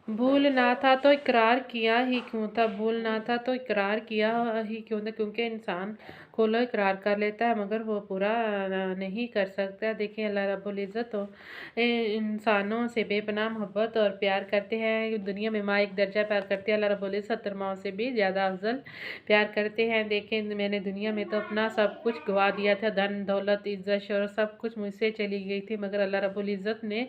भूल ना था तो इकरार किया ही क्यों था, भूल ना था तो इकरार किया ही क्यों था, क्योंकि इंसान खोलो इकरार कर लेता है मगर वो पूरा नहीं कर सकता। देखिए अल्लाह रब्बुल इज़्ज़त तो इंसानों से बेपनाह मोहब्बत और प्यार करते हैं। दुनिया में माँ एक दर्जा प्यार करती है, अल्लाह रब्बुल इज़्ज़त 70 माओं से भी ज़्यादा अफजल प्यार करते हैं। देखें मैंने दुनिया में तो अपना सब कुछ गवा दिया था, धन दौलत इज़्ज़त शोहरत सब कुछ मुझसे चली गई थी, मगर अल्लाह रब्बुल इज़्ज़त ने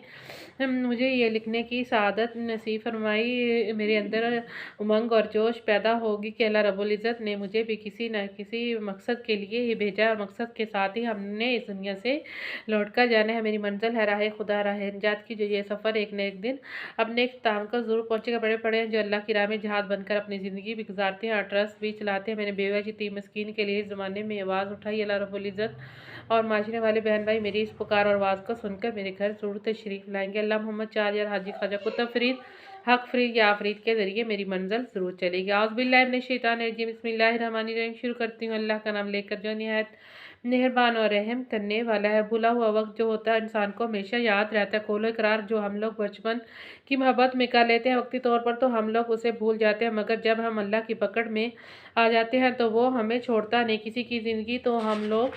मुझे ये लिखने की सआदत नसीब फरमाई। मेरे अंदर उमंग और जोश पैदा होगी कि अल्लाह रब्बुल इज़्ज़त ने मुझे भी किसी न किसी मकसद के लिए ही भेजा और मकसद के साथ ही हमने इस दुनिया से लौट कर जाना है। मेरी मंजिल है राह खुदा, राह निजात की जो ये सफ़र एक न एक दिन अपने इख्तिताम को ज़रूर पहुँचेगा। बड़े पड़े हैं जो अल्लाह की राह में जहाद बनकर अपनी ज़िंदगी भी गुजारते हैं और ट्रस्ट भी चलाते हैं। मैंने बेवा यतीम मिस्कीन के लिए इस ज़माने में आवाज़ उठाई। अल्लाह रब्बुल इज़्ज़त और माशरे वाले बहन भाई मेरी इस पुकार और आवाज़ को सुनकर मेरे घर ज़रूर तशरीफ़ लाएंगे। अल्लाह मोहम्मद 4000 हाजी ख्वाजा कुतुब फरीद हक फरीद या आफरीद के ज़रिए मेरी मंजिल ज़रूर चलेगी। औज़ुबिल्लाहि मिनश शैतानिर रजीम, बिस्मिल्लाहिर्रहमानिर्रहीम। शुरू करती हूँ अल्लाह का नाम लेकर जो निहायत मेहरबान और रहम करने वाला है। भूला हुआ वक्त जो होता है इंसान को हमेशा याद रहता है। कौलो इकरार जो हम लोग बचपन की मोहब्बत में कर लेते हैं, वक्ती तौर पर तो हम लोग उसे भूल जाते हैं, मगर जब हम अल्लाह की पकड़ में आ जाते हैं तो वो हमें छोड़ता नहीं। किसी की ज़िंदगी तो हम लोग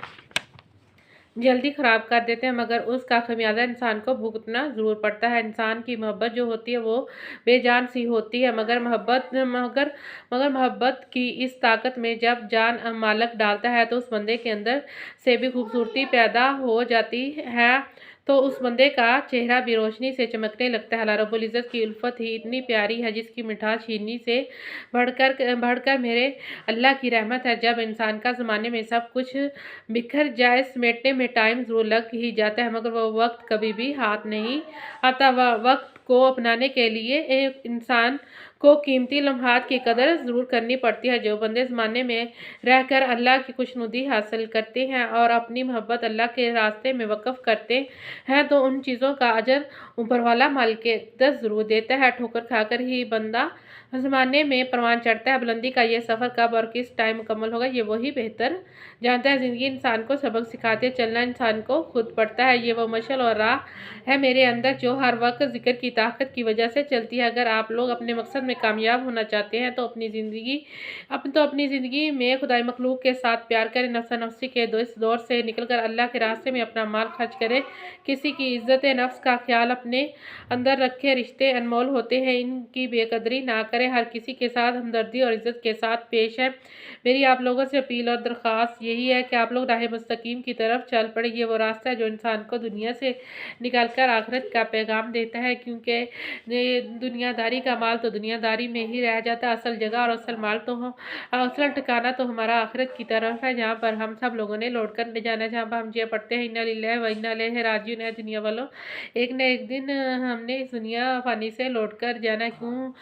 जल्दी ख़राब कर देते हैं, मगर उसका खमियाजा इंसान को भुगतना ज़रूर पड़ता है। इंसान की मोहब्बत जो होती है वो बेजान सी होती है, मगर मोहब्बत की इस ताकत में जब जान मालक डालता है तो उस बंदे के अंदर से भी खूबसूरती पैदा हो जाती है, तो उस बंदे का चेहरा भी रोशनी से चमकने लगता है। अल्लाह रब्बुल इज़्ज़त की उल्फत ही इतनी प्यारी है जिसकी मिठास चीनी से बढ़कर मेरे अल्लाह की रहमत है। जब इंसान का ज़माने में सब कुछ बिखर जाए, समेटने में टाइम ज़रूर लग ही जाता है, मगर वो वक्त कभी भी हाथ नहीं आता। वक्त को अपनाने के लिए एक इंसान को कीमती लम्हात की कदर ज़रूर करनी पड़ती है। जो बंदे ज़माने में रहकर अल्लाह की खुशनुदी हासिल करते हैं और अपनी मोहब्बत अल्लाह के रास्ते में वक़्फ़ करते हैं, तो उन चीज़ों का अजर ऊपर वाला मालिक ज़रूर देता है। ठोकर खाकर ही बंदा ज़माने में परवान चढ़ता है। बुलंदी का ये सफ़र कब और किस टाइम मुकम्मल होगा ये वही बेहतर जानता है। ज़िंदगी इंसान को सबक सिखाती है, चलना इंसान को खुद पड़ता है। ये वो मशाल और राह है मेरे अंदर जो हर वक्त ज़िक्र की ताकत की वजह से चलती है। अगर आप लोग अपने मकसद में कामयाब होना चाहते हैं तो अपनी ज़िंदगी में खुदाई मखलूक के साथ प्यार करें। नफ्सा नफ्सी के इस दौर से निकलकर अल्लाह के रास्ते में अपना माल खर्च करें। किसी की इज़्ज़त नफ्स का ख्याल अपने अंदर रखें। रिश्ते अनमोल होते हैं, इनकी बेकदरी ना करें। हर किसी के साथ हमदर्दी और इज़्ज़त के साथ पेश है। मेरी आप लोगों से अपील और दरख्वास्त यही है कि आप लोग राह मुस्तकीम की तरफ चल पड़े। ये वो रास्ता है जो इंसान को दुनिया से निकाल कर आखिरत का पैगाम देता है, क्योंकि दुनियादारी का माल तो दुनियादारी में ही रह जाता है। असल जगह और असल माल तो असल ठिकाना तो हमारा आखिरत की तरफ है, जहाँ पर हम सब लोगों ने लौट कर जाना है, जहाँ पर हम ये पढ़ते हैं इन्ना लिल्लाहि व इन्ना इलैहि राजिऊन है। दुनिया वालों, एक न एक दिन हमने इस दुनिया फ़ानी से लौट कर जाना। क्यों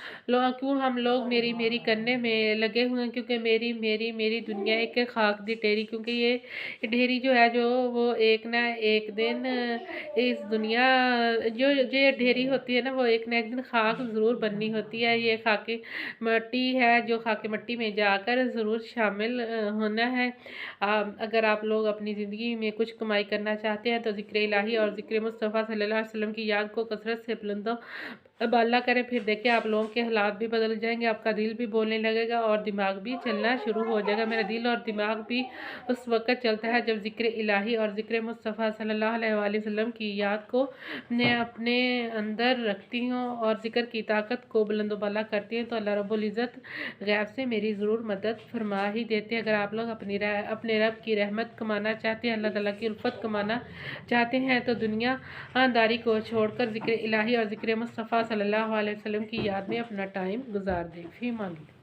हम लोग मेरी मेरी करने में लगे हुए हैं, क्योंकि मेरी मेरी मेरी दुनिया एक खाक दी ढेरी, क्योंकि ये ढेरी जो है जो वो एक ना एक दिन इस दुनिया जो ये ढेरी होती है ना वो एक ना एक दिन खाक ज़रूर बननी होती है। ये खाकी मट्टी है जो खाकी मट्टी में जाकर ज़रूर शामिल होना है। अगर आप लोग अपनी ज़िंदगी में कुछ कमाई करना चाहते हैं तो ज़िक्र इलाही और ज़िक्र मुस्तफ़ा सल्लल्लाहु अलैहि वसल्लम की याद को कसरत से बुलंदो बाला करें। फिर देखिए आप लोगों के हालात भी बदल जाएंगे, आपका दिल भी बोलने लगेगा और दिमाग भी चलना शुरू हो जाएगा। मेरा दिल और दिमाग भी उस वक़्त चलता है जब ज़िक्र इलाही और ज़िक्र मुस्तफ़ा सल्लल्लाहु अलैहि वसल्लम की याद को मैं अपने अंदर रखती हूँ और ज़िक्र की ताकत को बुलंद बाला करती हूँ, तो अल्लाह रब्बुल इज़्ज़त गैब से मेरी ज़रूर मदद फरमा ही देते हैं। अगर आप लोग अपने रब की रहमत कमाना चाहते हैं, अल्लाह ताला की उल्फत कमाना चाहते हैं, तो दुनियादारी को छोड़कर ज़िक्र इलाही और ज़िक्र मुस्तफ़ा सल्लल्लाहु अलैहि वसल्लम की याद में अपना टाइम गुजार दें। फ़ी अमान अल्लाह।